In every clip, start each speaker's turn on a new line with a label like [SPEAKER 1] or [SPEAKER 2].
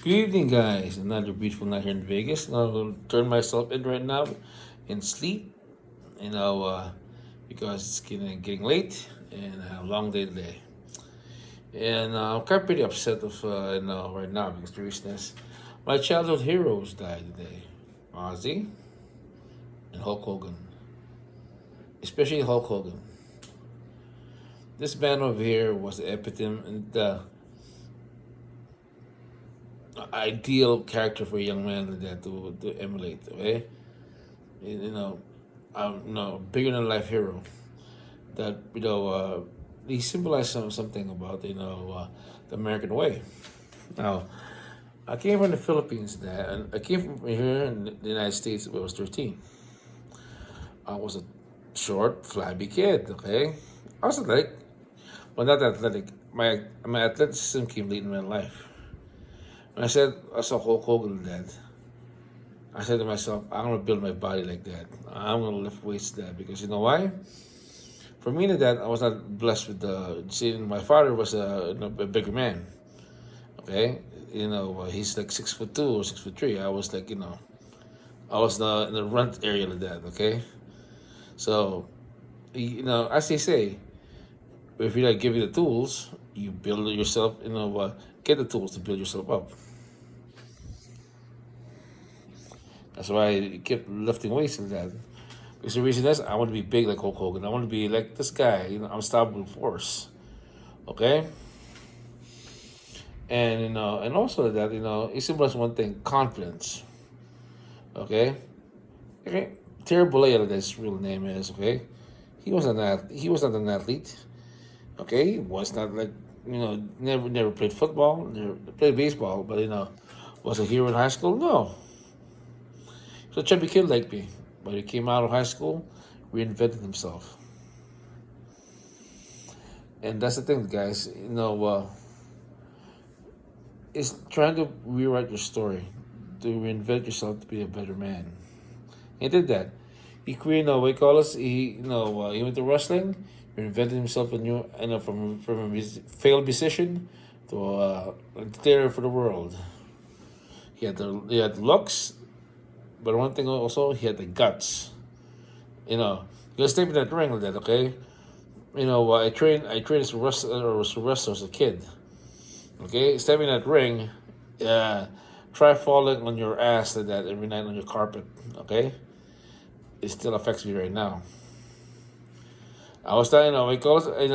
[SPEAKER 1] Good evening, guys. Another beautiful night here in Vegas. Now I'll turn myself in right now and sleep. You know, because it's getting late and I have a long day today. And I'm kind of pretty upset of right now because the reason is my childhood heroes died today. Ozzy and Hulk Hogan, especially Hulk Hogan. This man over here was the epitome and the ideal character for a young man like that to emulate. Okay, you know, bigger than life hero that he symbolized something about the American way. Now, I came from the Philippines, there, and I came from here in the United States when I was 13. I was a short, flabby kid. Okay, I was athletic, but not athletic. My athleticism came late in my life. When I saw Hulk Hogan dead, I said to myself, I'm gonna build my body like that. I'm gonna lift weights that because you know why? For me, that I was not blessed with the seeing my father was a bigger man. Okay, he's like 6'2" or 6'3". I was like I was in the runt area like that. Okay, so as they say, if you like give you the tools, you build it yourself. Get the tools to build yourself up. That's why I kept lifting weights like that. Because the reason is I want to be big like Hulk Hogan. I want to be like this guy, unstoppable force. Okay? And and also that, it symbolizes one thing, confidence. Okay? Okay. Terry Bollea, like his real name is, okay? He was not an athlete. Okay? He was not like never played football, never played baseball, but was a hero in high school? No. So a chubby kid like me. But he came out of high school, reinvented himself. And that's the thing, guys. It's trying to rewrite your story, to reinvent yourself to be a better man. He did that. He created, what you call us? He went to wrestling, reinvented himself a new, from a failed musician to a theater for the world. He had looks, but one thing also he had the guts. You step in that ring like that, okay? I trained as a wrestler as a kid. Okay, stepping in that ring, try falling on your ass like that every night on your carpet. Okay, it still affects me right now. I was telling because and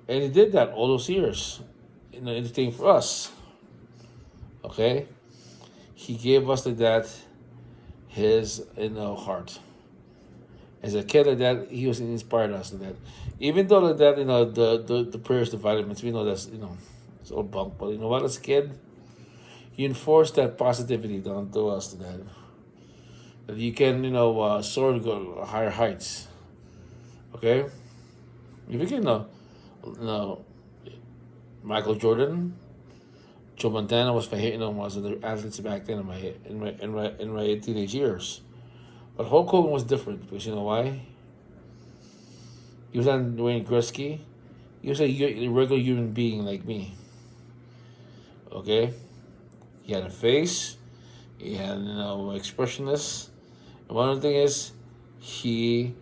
[SPEAKER 1] and he did that all those years. Anything for us. Okay, he gave us that his heart. As a kid like that, he was inspired us to that. Even though like that, the prayers, the vitamins, we know that's it's all bunk. But you know what? As a kid, he enforced that positivity down to us to that you can soar to go higher heights. Okay, if you can Michael Jordan, Joe Montana was was the athletes back then in my teenage years. But Hulk Hogan was different because you know why? He was on Wayne Gretzky. He was a regular human being like me. Okay, he had a face. He had expressionless. And one of the thing is, he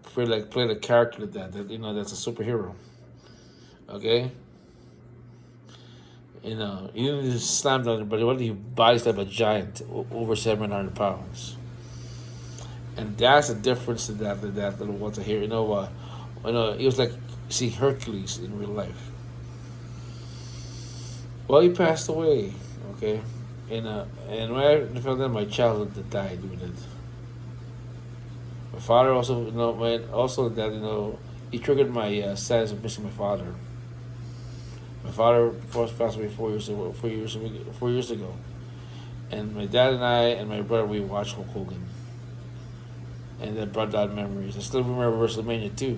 [SPEAKER 1] played a character like that that's a superhero. Okay, he didn't just slam down anybody. What he buys like a giant over 700 pounds. And that's the difference to that little water here. It was like seeing Hercules in real life. Well, he passed away. Okay, and when I felt that my childhood that died with it. My father also also that he triggered my sadness of missing my father. My father first passed away 4 years ago. 4 years ago, and my dad and I and my brother we watched Hulk Hogan and that brought down memories. I still remember WrestleMania 2.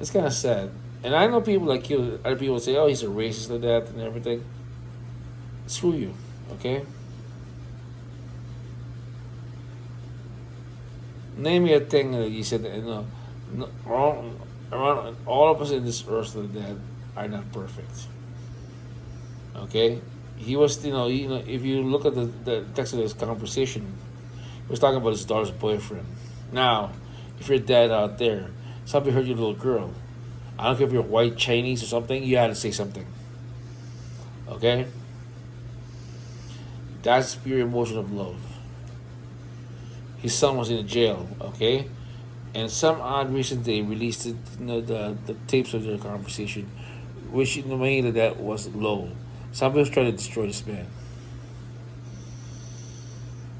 [SPEAKER 1] It's kind of sad. And I know people like you, other people say, oh, he's a racist like that and everything. Screw you, okay? Name me a thing that you said, wrong. around all of us in this earth that are not perfect. Okay, he was, if you look at the text of this conversation, he was talking about his daughter's boyfriend. Now, if you're a dad out there, somebody hurt your little girl. I don't care if you're white, Chinese, or something. You had to say something. Okay, that's pure emotion of love. His son was in jail. Okay, and some odd reason they released it, the tapes of their conversation, which in the way that was low. Somebody was trying to destroy this man.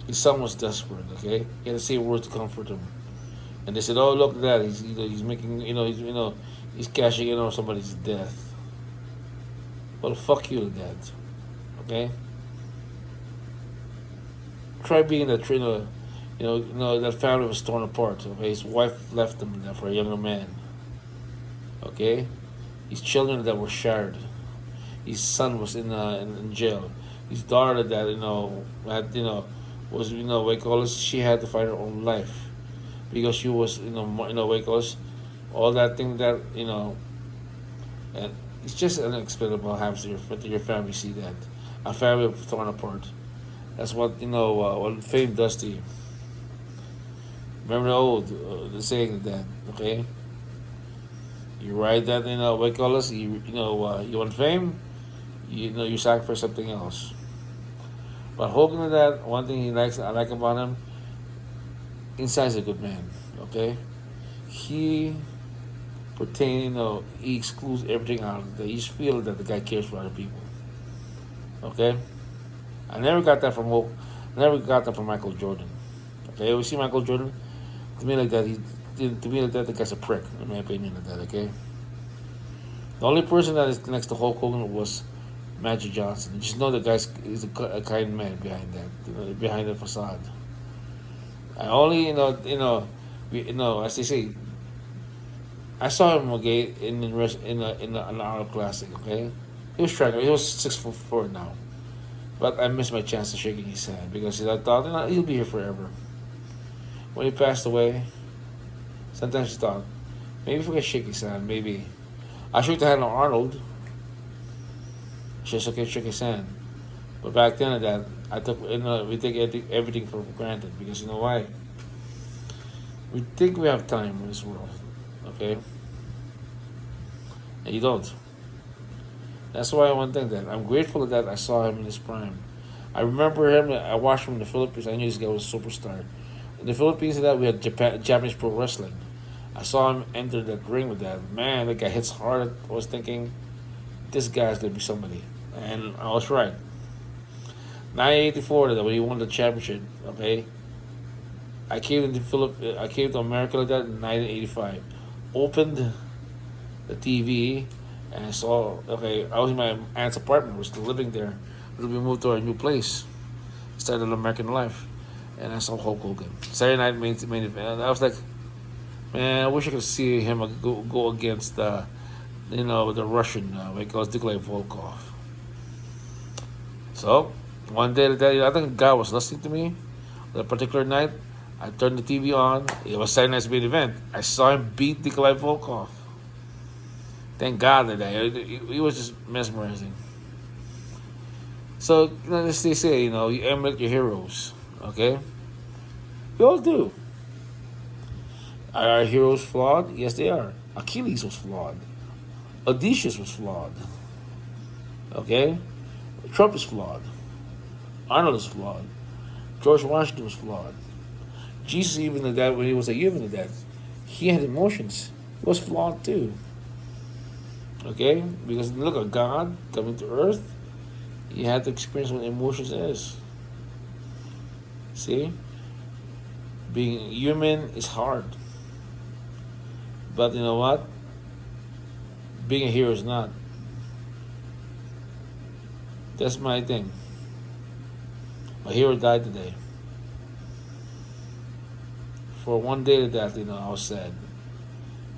[SPEAKER 1] His son was desperate. Okay, he had to say words to comfort him, and they said, "Oh, look at that! He's making, he's cashing in on somebody's death." Well, fuck you, dad. Okay, try being that that family was torn apart. Okay, his wife left him for a younger man. Okay, his children that were shared. His son was in jail. His daughter that had was what you call it, she had to fight her own life because she was what you call it, all that thing that and it's just unexplainable happens to your family. See that a family torn apart. That's what what fame does to you. Remember the saying that, okay? You write that what you call it, you want fame, you sacrifice something else. But Hogan, that one thing I like about him, inside's a good man. Okay, he he excludes everything out. You just feel that the guy cares for other people. Okay, I never got that from Hogan. I never got that from Michael Jordan. Okay, we see Michael Jordan. To me like that, to me like that, the guy's a prick. In my opinion, like that. Okay, the only person that is next to Hulk Hogan was Magic Johnson. You just know the guy's is a kind man behind that, behind the facade. I only, as they say, I saw him okay in an Arnold Classic. Okay, he was trying. He was 6'4" now, but I missed my chance of shaking his hand because I thought he'll be here forever. When he passed away, sometimes I thought maybe if we could shake his hand, maybe I shook the hand of Arnold. Just okay, shook his hand. But back then, that I took, we take everything for granted because you know why? We think we have time in this world, okay? And you don't. That's why one thing that I'm grateful that I saw him in his prime. I remember him. I watched him in the Philippines. I knew this guy was a superstar. In the Philippines, that we had Japanese pro wrestling. I saw him enter that ring with that. Man, that guy hits hard. I was thinking, this guy's gonna be somebody, and I was right. 1984, that when he won the championship, okay. I came to America like that in 1985. Opened the TV, and I saw. Okay, I was in my aunt's apartment. We're still living there. We moved to our new place. Started American life, and I saw Hulk Hogan. Saturday night main event. And I was like, man, I wish I could see him go against the Russian, because Nikolai Volkov. So one day, I think God was listening to me. That particular night, I turned the TV on. It was Saturday night's main event. I saw him beat Nikolai Volkov. Thank God that day. It was just mesmerizing. So as they say, you emulate your heroes. Okay, we all do. Are our heroes flawed? Yes, they are. Achilles was flawed. Odysseus was flawed. Okay? Trump is flawed. Arnold is flawed. George Washington was flawed. Jesus, even the dad, when he was a human, the dad, he had emotions. He was flawed too. Okay? Because look at God coming to earth. He had to experience what emotions is. See? Being human is hard. But you know what? Being a hero is not. That's my thing. My hero died today. For one day of that, I was sad.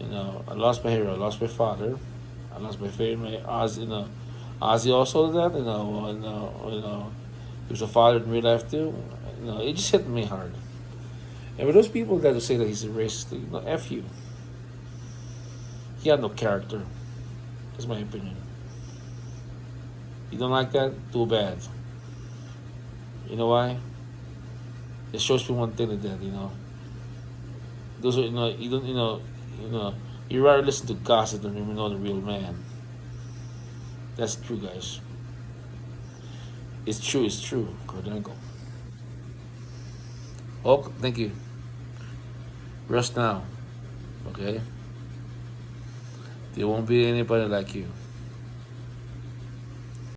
[SPEAKER 1] I lost my hero. I lost my father. I lost my favorite, Ozzy. Ozzy also did that. He was a father in real life too. It just hit me hard. And for those people that say that he's a racist, F you. He had no character. That's my opinion. You don't like that? Too bad. You know why? It shows me one thing that those are you don't you rather listen to gossip than you know the real man. That's true, guys. It's true. It's true. Cordenko. Oh, thank you. Rest now. Okay. There won't be anybody like you.